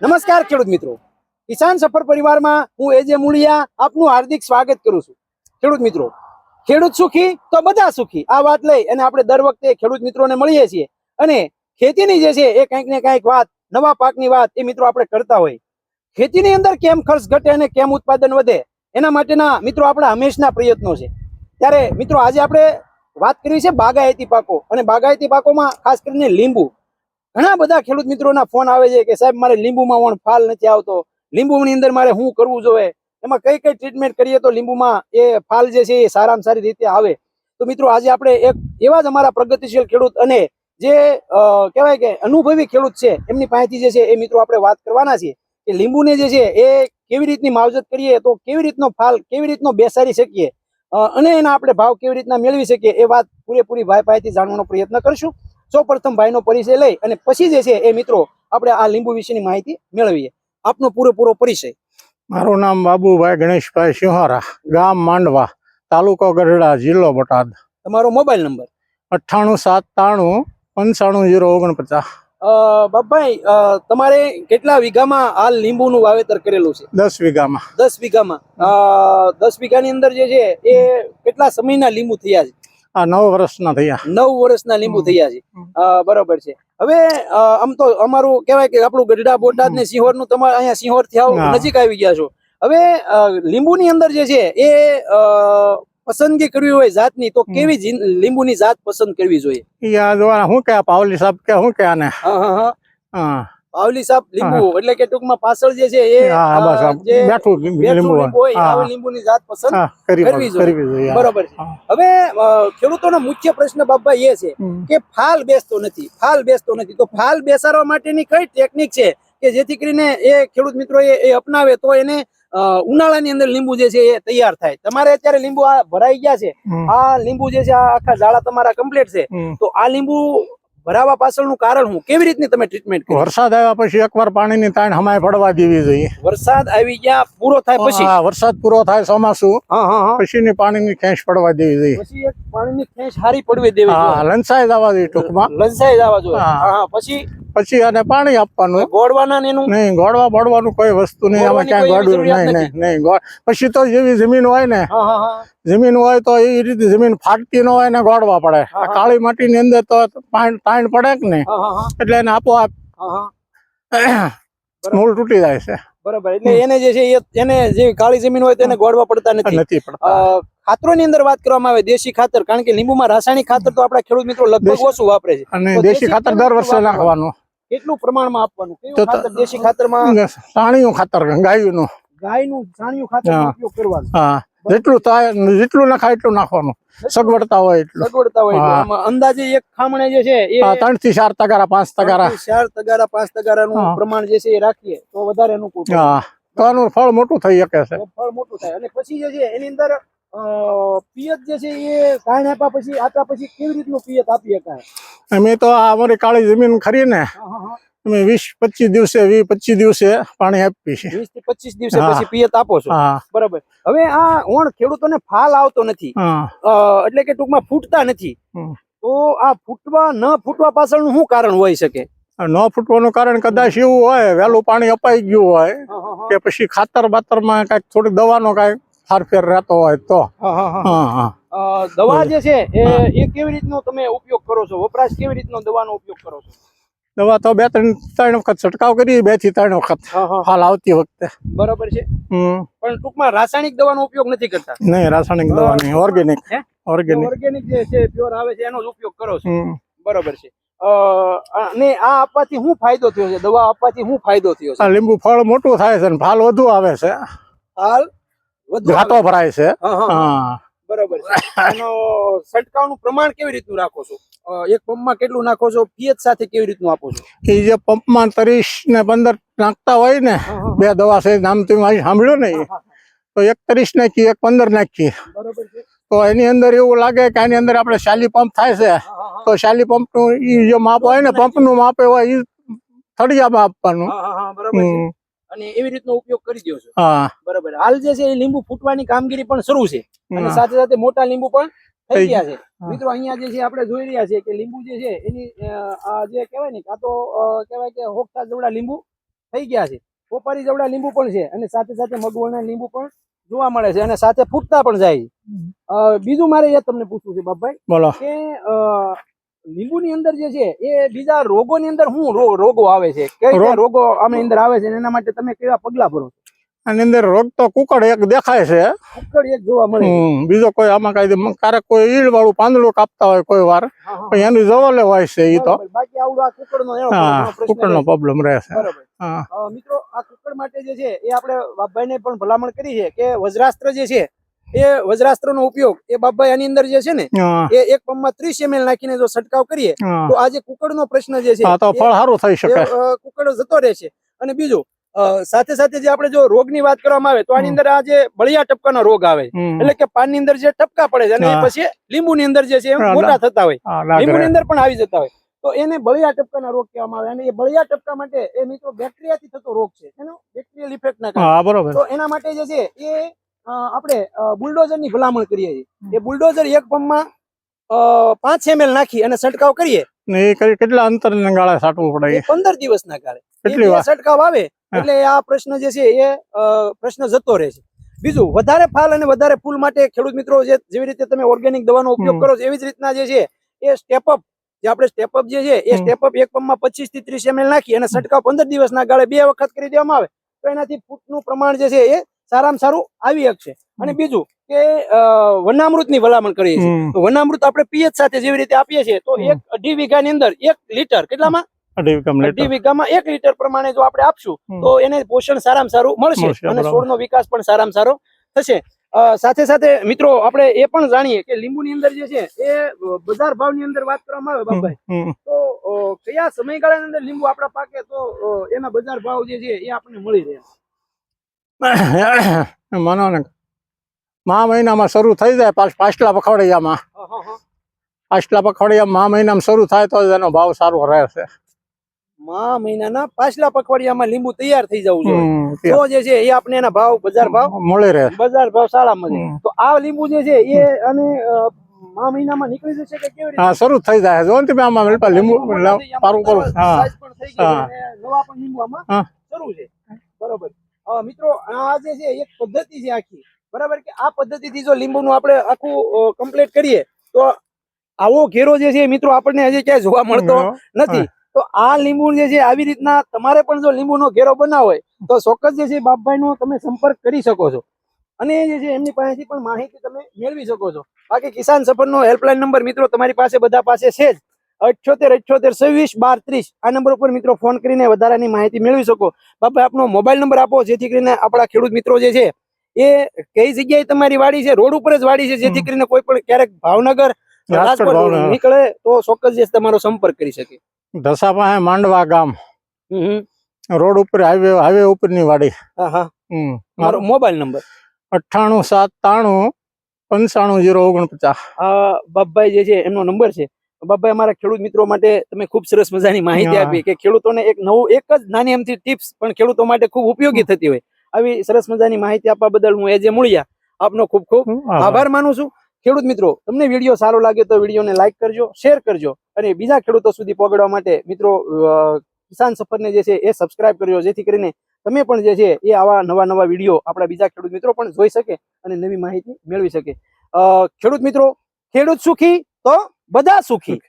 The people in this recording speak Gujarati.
નમસ્કાર ખેડૂત મિત્રો, કિસાન સફર પરિવારમાં હું એજે મુળિયા આપનું હાર્દિક સ્વાગત કરું છું। ખેડૂત મિત્રો, ખેડૂત સુખી તો બધા સુખી, આ વાત લઈ અને આપણે દર વખતે ખેડૂત મિત્રોને મળીએ છીએ અને ખેતીની જે છે એ કંઈક ને કંઈક વાત, નવા પાકની વાત એ મિત્રો આપણે કરતા હોય। ખેતીની અંદર કેમ ખર્ચ ઘટે અને કેમ ઉત્પાદન વધે એના માટેના મિત્રો આપણા હંમેશના પ્રયત્નો છે। ત્યારે મિત્રો આજે આપણે વાત કરવી છે બાગાયતી પાકો, અને બાગાયતી પાકોમાં ખાસ કરીને લીંબુ। ઘણા બધા ખેડૂત મિત્રોના ફોન આવે છે કે સાહેબ મારે લીંબુમાં ફાલ નથી આવતો, લીંબુની અંદર મારે શું કરવું જોઈએ, એમાં કઈ કઈ ટ્રીટમેન્ટ કરીએ તો લીંબુમાં એ ફાલ જે છે એ સારામાં સારી રીતે આવે। તો મિત્રો આજે આપણે એક એવા જ અમારા પ્રગતિશીલ ખેડૂત અને જે કહેવાય કે અનુભવી ખેડૂત છે એમની પાસેથી જે છે એ મિત્રો આપણે વાત કરવાના છીએ કે લીંબુને જે છે એ કેવી રીતની માવજત કરીએ તો કેવી રીતનો ફાલ કેવી રીતનો બેસાડી શકીએ અને એના આપણે ભાવ કેવી રીતના મેળવી શકીએ એ વાત પૂરેપૂરી ભાઈ પાસેથી જાણવાનો પ્રયત્ન કરશું। સૌ પ્રથમ ભાઈનો પરિચય લઈ અને પછી જે છે એ મિત્રો આપણે આ લીંબુ વિશેની માહિતી મેળવીએ। આપનો પૂરેપૂરો પરિચય। મારું નામ બાબુભાઈ ગણેશભાઈ સિંહારા, ગામ માંડવા, તાલુકો ગઢડા, જિલ્લો બોટાદ। તમારો મોબાઈલ નંબર? 9873955049। બાપભાઈ, તમારે કેટલા વીઘામાં હાલ લીંબુનું વાવેતર કરેલું છે? 10 વીઘામાં। 10 વીઘામાં 10 વીઘાની અંદર જે છે એ કેટલા સમયના લીંબુ થયા છે? આ 9 વર્ષના થયા। 9 વર્ષના લીંબુ થયા છે, બરોબર છે। હવે આમ તો અમારું કહેવાય કે આપણું ગઢડા, બોટાદ ને સિંહોર નું, તમારે અહીંયા સિંહોર થી નજીક આવી ગયા છો। હવે લીંબુની અંદર જે છે એ પસંદગી કરવી હોય જાતની તો કેવી લીંબુની જાત પસંદ કરવી જોઈએ? શું કે પાવલી સાહેબ કે શું કે આને? પાવલી સાપ લીંબુ એટલે કે ટૂંકમાં પાછળ જે છે એ બેઠું લીંબુ હોય, આવી લીંબુની જાત પસંદ કરવી જોઈએ, બરોબર છે। હવે ખેડૂતોનો મુખ્ય પ્રશ્ન બાપભાઈ એ છે કે ફાલ બેસતો નથી, ફાલ બેસતો નથી, તો ફાલ બેસાડવા માટેની કઈ ટેકનિક છે કે જેથી કરીને એ ખેડૂત મિત્રો એ અપનાવે તો એને ઉનાળાની અંદર લીંબુ જે છે એ તૈયાર થાય? તમારે અત્યારે લીંબુ આ ભરાઈ ગયા છે, આ લીંબુ જે છે આ આખા ઝાડા તમારા કમ્પ્લીટ છે, તો આ લીંબુ ભરાવા પાછળનું કારણ શું, કેવી રીતની તમે ટ્રીટમેન્ટ કરી? વરસાદ આવ્યા પછી એકવાર પાણીની તાણ હમાય પડવા દેવી જોઈએ। વરસાદ આવી ગયા પૂરો થાય પછી? વરસાદ પૂરો થાય ચોમાસું પછીની પાણીની ખેંચ પડવા દેવી જોઈએ। પછી એક પાણીની ખેંચ હારી પડવી દેવી જોઈએ, લંચાઈ જવા જોઈએ, ટૂંકમાં લંચાઈ જવા જોઈએ। પછી અને પાણી આપવાનું, ગોળવાના એનું નહીં, ગોળવા બોળવાનું કોઈ વસ્તુ નહીં, આમાં ક્યાંય ગોળવું નહીં। પછી તો જેવી જમીન હોય ને, જમીન હોય તો એ રીતે જમીન ફાટતી ન હોય ને ગોળવા પડે। આ કાળી માટીની અંદર તો તાણ પડે કે ને, એટલે એને આપોઆપ મૂળ તૂટી જાય છે, બરોબર। એટલે એને જે છે એને જે કાળી જમીન હોય તેને ગોળવા પડતા નથી। ખાતરોની અંદર વાત કરવામાં આવે દેશી ખાતર, કારણ કે લીંબુમાં રાસાયણિક ખાતર તો આપણા ખેડૂત મિત્રો લગભગ ઓછું વાપરે છે, અને દેશી ખાતર દર વર્ષે નાખવાનું। કેટલું પ્રમાણમાં આપવાનું? કેવું ખાતર દેશી ખાતરમાં? છાણિયું ખાતર, ગાયનું છાણિયું ખાતર ઉપયોગ કરવાનો। જેટલું થાય, જેટલું નખાય એટલું નાખવાનું, સગવડતા હોય એટલું। સગવડતા હોય અંદાજે એક ખામણે જે છે એ 3 થી 4 તગારા, 5 તગારા, 4 તગારા 5 તગારાનું પ્રમાણ જે છે એ રાખીએ તો વધારે અનુકૂળ, તો આનું ફળ મોટું થઈ શકે છે। ફળ મોટું થાય અને પછી જે છે એની અંદર પિયત જે છે એ કાણ આપ્યા પછી કેવી રીતનું પિયત આપી શકાય? અમે તો અમારી કાળી જમીન ખરી ને, અમે 20-25 દિવસે 20-25 દિવસે પાણી આપીએ છીએ। 20 થી 25 દિવસે પછી પિયત આપો છો, બરાબર। હવે આ ખેડૂતોને ફાલ આવતો નથી, એટલે કે ટૂંકમાં ફૂટતા નથી, તો આ ન ફૂટવા પાછળનું શું કારણ હોઈ શકે? ન ફૂટવાનું કારણ કદાચ એવું હોય, વહેલું પાણી અપાઈ ગયું હોય કે પછી ખાતર બાતરમાં કઈક થોડી દવાનો કઈક ફારફેર રહેતો હોય તો। દવા જે છે એ કેવી રીતનો તમે ઉપયોગ કરો છો, વપરાશ કેવી રીતનો દવાનો ઉપયોગ કરો છો? દવા તો 2-3 વખત છંટકાવ કરી, 2 થી 3 વખત ફાલ આવતી વખતે, બરાબર છે। પણ ટૂંકમાં રાસાયણિક દવાનો ઉપયોગ નથી કરતા? નહીં, રાસાયણિક દવા નહીં, ઓર્ગેનિક જે છે પ્યોર આવે છે એનો જ ઉપયોગ કરો છો, બરાબર છે। અને આ આપવાથી શું ફાયદો થયો છે? દવા આપવાથી શું ફાયદો થયો છે? લીંબુ ફળ મોટું થાય છે, ફાલ વધુ આવે છે, ફાલ વધુ ઘાટો ભરાય છે, બરાબર છે। એનો છંટકાવનું પ્રમાણ કેવી રીતનું રાખો છો? એક પંપમાં કેટલું નાખો છો? પિયત સાથે કેવી રીતનું આપો છો? એ જે પંપમાં 30 ને 15 નાખતા હોય ને, 2 દવા છે, નામ તમે સાંભળ્યું ને, તો એક 30 નાખી, એક 15 નાખી, બરાબર છે। તો એની અંદર એવું લાગે કે આની અંદર આપણે શાલી પંપ થાય છે, તો શાલી પંપ નું જે માપ હોય ને, પંપ નું માપ હોય એ થળિયામાં આપવાનું, બરાબર છે। અને એવી રીતનો ઉપયોગ કરી દો છો, બરાબર। હાલ જે છે એ લીંબુ ફૂટવાની કામગીરી પણ શરૂ છે અને સાથે સાથે મોટા લીંબુ પણ થઈ ગયા છે। મિત્રો અહીંયા જે છે આપણે જોઈ રહ્યા છે કે લીંબુ જે છે એની આ જે કહેવાય ને, કાં તો કહેવાય કે હોકતા જેવડા લીંબુ થઈ ગયા છે. કોપારી જેવડા લીંબુ પણ છે અને સાથે સાથે મગવળના લીંબુ પણ જોવા મળે છે અને સાથે ફૂટતા પણ જાય છે. બીજું મારે એ તમને પૂછવું છે બાપભાઈ બોલો. કે લીંબુની અંદર જે છે એ બીજા રોગોની અંદર શું રોગો આવે છે, કઈ કઈ રોગો આની અંદર આવે છે, એના માટે તમે કેવા પગલા ભરો છો? આની અંદર રોગ તો કુકડ એક દેખાય છે. કુકડ એક જોવા મળે છે. બીજો કોઈ આમાં કઈ ક્યારેક કોઈ ઈડ વાળું પાંદડું કાપતા હોય કોઈ વાર, પણ એની જવલે હોય છે ઈ તો. બાકી આવડો આ કુકડનો એનો કુકડ નો પ્રોબ્લેમ રહે છે. બરાબર. મિત્રો આ કુકડ માટે જે છે એ આપણે બાપભાઈને પણ ભલામણ કરી છે કે વજ્રાસ્ત્ર જે છે એ વજ્રાસ્ત્રનો ઉપયોગ એ બાપભાઈ આની અંદર જે છે ને એ એક પંપમાં 30 ml નાખીને જો છંટકાવ કરીએ તો આ જે કુકડનો પ્રશ્ન જે છે તો ફળ સારું થઈ શકે. કુકડ જતો રહે છે. અને બીજું સાથે સાથે જે આપણે જો રોગની વાત કરવામાં આવે તો આની અંદર આ જે બળિયા ટપકાનો રોગ આવે એટલે કે પાનની અંદર જે ટપકા પડે છે અને પછી લીંબુની અંદર જે છે એ મોટા થતા હોય, લીંબુની અંદર પણ આવી જતા હોય તો એને બળિયા ટપકાના રોગ કહેવામાં આવે. અને એ બળિયા ટપકા માટે એ મિત્રો બેક્ટેરિયાથી થતો રોગ છે, એનો બેક્ટેરિયલ ઇફેક્ટ ના કારણે. તો એના માટે જે છે એ આપણે બુલડોઝર ની ભલામણ કરીએ છીએ. એ બુલડોઝર એક પંપમાં 5 ml નાખી અને છંટકાવ કરીએ. કેટલા અંતર ગાળે છાંટવું પડે? 15 દિવસના ગાળે કેટલી વાર છંટકાવ આવે એટલે આ પ્રશ્ન જે છે એ પ્રશ્ન જતો રહે છે. બીજું વધારે ફાલ અને વધારે ફૂલ માટે ખેડૂત મિત્રો જેવી રીતે તમે ઓર્ગેનિક દવાનો ઉપયોગ કરો છો એવી જ રીતના જે છે એ સ્ટેપઅપ જે આપણે સ્ટેપઅપ જે છે એ સ્ટેપઅપ એક પંપમાં 25 થી 30 ml નાખી અને છંટકાવ 15 દિવસના ગાળે 2 વખત કરી દેવામાં આવે તો એનાથી ફૂટનું પ્રમાણ જે છે એ સારામાં સારું આવી શકશે. અને બીજું કે વનામૃતની ભલામણ કરીએ છીએ તો વનામૃત આપણે પીએચ સાથે જેવી રીતે આપીએ છીએ તો 1.5 વીઘાની અંદર 1 લીટર કેટલામાં 1.5 વીઘામાં 1 લીટર પ્રમાણે જો આપણે આપશું તો એને પોષણ સારામાં સારું મળશે અને છોડનો વિકાસ પણ સારામાં સારો થશે. સાથે સાથે મિત્રો આપણે એ પણ જાણીએ કે લીંબુની અંદર જે છે એ બજાર ભાવની અંદર વાત કરવામાં આવે બાપભાઈ તો કયા સમયગાળાની અંદર લીંબુ આપણા પાકે તો એના બજાર ભાવ જે છે એ આપણને મળી રહે? માનો ને મહિનામાં શરૂ થઈ જાય પાછલા પખવાડિયામાં, મહિનામાં શરૂ થાય તો એનો ભાવ સારો રહે છે. મહિનાના પાછલા પખવાડિયામાં લીંબુ તૈયાર થઈ જવું જોઈએ તો જે છે એ આપણે એના ભાવ બજાર ભાવ મળી રહે, બજાર ભાવ સારા મળે. તો આ લીંબુ જે છે એ અને મહિનામાં નીકળી જશે કે કેવી રીતે? શરૂ થઈ જાય જો ને આમાં લીંબુ પારું કરું સાઈઝ પણ થઈ ગઈ અને નવા પણ લીંબુ આમાં શરૂ છે. બરોબર. મિત્રો આ જે છે એક પદ્ધતિ છે આખી, બરાબર, કે આ પદ્ધતિથી જો લીંબુનું આપણે આખું કમ્પ્લીટ કરીએ તો આવો ઘેરો જે છે મિત્રો આપણને હજી ક્યાંય જોવા મળતો નથી. તો આ લીંબુ જે છે આવી રીતના તમારે પણ જો લીંબુનો ઘેરો બનાવો હોય તો ચોક્કસ જે છે બાપભાઈનો તમે સંપર્ક કરી શકો છો અને જે છે એમની પાસેથી પણ માહિતી તમે મેળવી શકો છો. બાકી કિસાન સફરનો હેલ્પલાઇન નંબર મિત્રો તમારી પાસે બધા પાસે છે જ, 78 78 26 12 30. આ નંબર ઉપર મિત્રો ફોન કરીને વધારાની માહિતી મેળવી શકો. બાપા આપનો મોબાઈલ નંબર આપો જેથી કરીને આપણા ખેડૂત મિત્રો જે છે એ કઈ જગ્યાએ તમારી વાડી છે, રોડ ઉપર જ વાડી છે, જેથી કરીને કોઈ પણ ક્યારેક ભાવનગર રાજકોટ નીકળે તો ચોક્કસ જે તમારો સંપર્ક કરી શકે. ઢસા પાસે માંડવા ગામ રોડ ઉપર હાઈવે ઉપરની વાડી. મારો મોબાઈલ નંબર 98 793 95 049. બાપભાઈ જે છે એમનો નંબર છે. બાપભાઈ અમારા ખેડૂત મિત્રો માટે તમે ખૂબ સરસ મજાની માહિતી આપી કે ખેડૂતોને એક જ નાની એમથી ટિપ્સ પણ ખેડૂતો માટે ખૂબ ઉપયોગી થતી હોય. આવી સરસ મજાની માહિતી આપવા બદલ હું એજે મૂળિયા આપનો ખૂબ ખૂબ આભાર માનું છું. ખેડૂત મિત્રો તમને વિડીયો સારો લાગે તો વિડીયોને લાઈક કરજો, શેર કરજો અને બીજા ખેડૂતો સુધી પહોંચાડવા માટે મિત્રો કિસાન સફરને જે છે એ સબસ્ક્રાઇબ કરજો જેથી કરીને તમે પણ જે છે એ આવા નવા વિડીયો આપણા બીજા ખેડૂત મિત્રો પણ જોઈ શકે અને નવી માહિતી મેળવી શકે. ખેડૂત મિત્રો, ખેડૂત સુખી તો બધા સુખી.